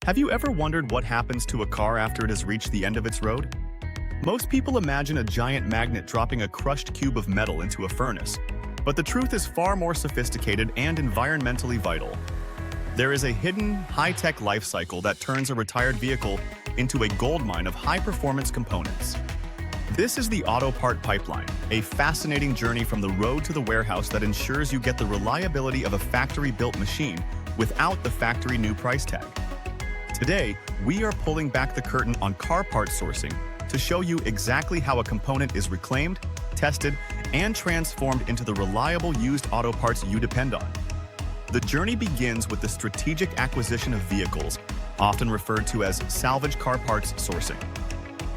Have you ever wondered what happens to a car after it has reached the end of its road? Most people imagine a giant magnet dropping a crushed cube of metal into a furnace, but the truth is far more sophisticated and environmentally vital. There is a hidden, high-tech life cycle that turns a retired vehicle into a goldmine of high-performance components. This is the auto part pipeline, a fascinating journey from the road to the warehouse that ensures you get the reliability of a factory-built machine without the factory new price tag. Today, we are pulling back the curtain on car part sourcing to show you exactly how a component is reclaimed, tested, and transformed into the reliable used auto parts you depend on. The journey begins with the strategic acquisition of vehicles, often referred to as salvage car parts sourcing.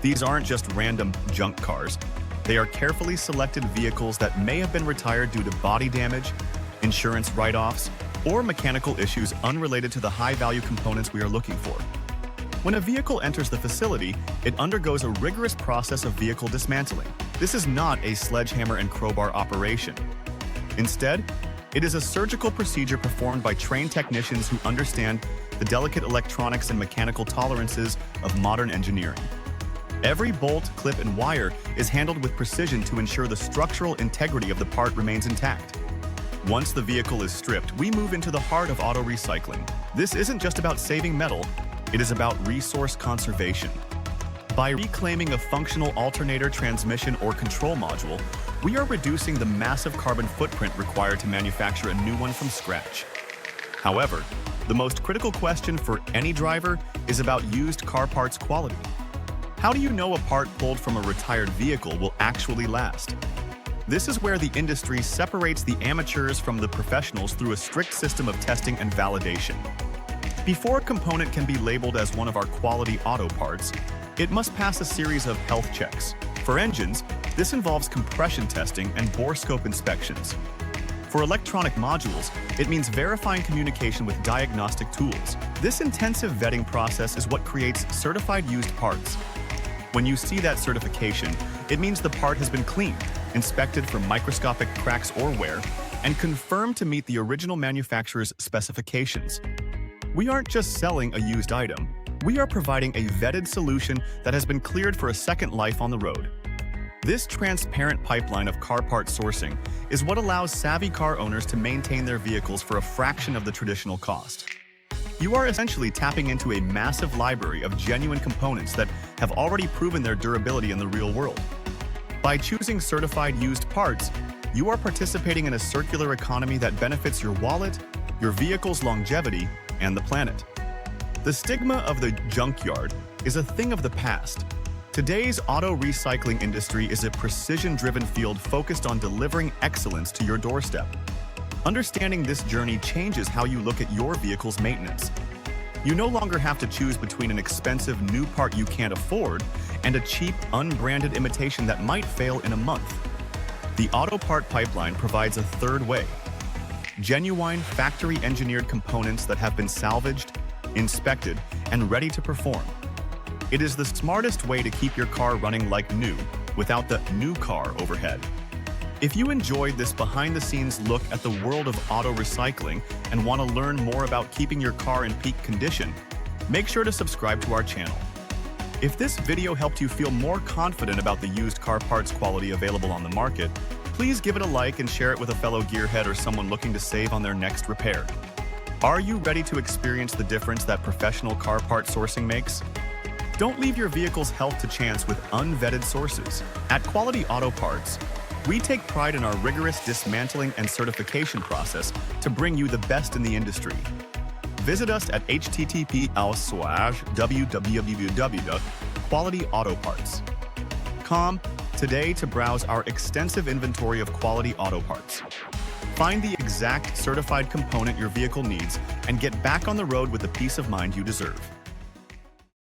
These aren't just random junk cars. They are carefully selected vehicles that may have been retired due to body damage, insurance write-offs, or mechanical issues unrelated to the high-value components we are looking for. When a vehicle enters the facility, it undergoes a rigorous process of vehicle dismantling. This is not a sledgehammer and crowbar operation. Instead, it is a surgical procedure performed by trained technicians who understand the delicate electronics and mechanical tolerances of modern engineering. Every bolt, clip, and wire is handled with precision to ensure the structural integrity of the part remains intact. Once the vehicle is stripped, we move into the heart of auto recycling. This isn't just about saving metal, it is about resource conservation. By reclaiming a functional alternator, transmission, or control module, we are reducing the massive carbon footprint required to manufacture a new one from scratch. However, the most critical question for any driver is about used car parts quality. How do you know a part pulled from a retired vehicle will actually last? This is where the industry separates the amateurs from the professionals through a strict system of testing and validation. Before a component can be labeled as one of our quality auto parts, it must pass a series of health checks. For engines, this involves compression testing and bore scope inspections. For electronic modules, it means verifying communication with diagnostic tools. This intensive vetting process is what creates certified used parts. When you see that certification, it means the part has been cleaned, inspected for microscopic cracks or wear, and confirmed to meet the original manufacturer's specifications. We aren't just selling a used item, we are providing a vetted solution that has been cleared for a second life on the road. This transparent pipeline of car part sourcing is what allows savvy car owners to maintain their vehicles for a fraction of the traditional cost. You are essentially tapping into a massive library of genuine components that have already proven their durability in the real world. By choosing certified used parts, you are participating in a circular economy that benefits your wallet, your vehicle's longevity, and the planet. The stigma of the junkyard is a thing of the past. Today's auto recycling industry is a precision-driven field focused on delivering excellence to your doorstep. Understanding this journey changes how you look at your vehicle's maintenance. You no longer have to choose between an expensive new part you can't afford and a cheap, unbranded imitation that might fail in a month. The auto part pipeline provides a third way: genuine, factory-engineered components that have been salvaged, inspected, and ready to perform. It is the smartest way to keep your car running like new, without the new car overhead. If you enjoyed this behind-the-scenes look at the world of auto recycling and want to learn more about keeping your car in peak condition, make sure to subscribe to our channel. If this video helped you feel more confident about the used car parts quality available on the market, please give it a like and share it with a fellow gearhead or someone looking to save on their next repair. Are you ready to experience the difference that professional car part sourcing makes? Don't leave your vehicle's health to chance with unvetted sources. At Quality Auto Parts, we take pride in our rigorous dismantling and certification process to bring you the best in the industry. Visit us at http://www.qualityautoparts.com today to browse our extensive inventory of quality auto parts. Find the exact certified component your vehicle needs and get back on the road with the peace of mind you deserve.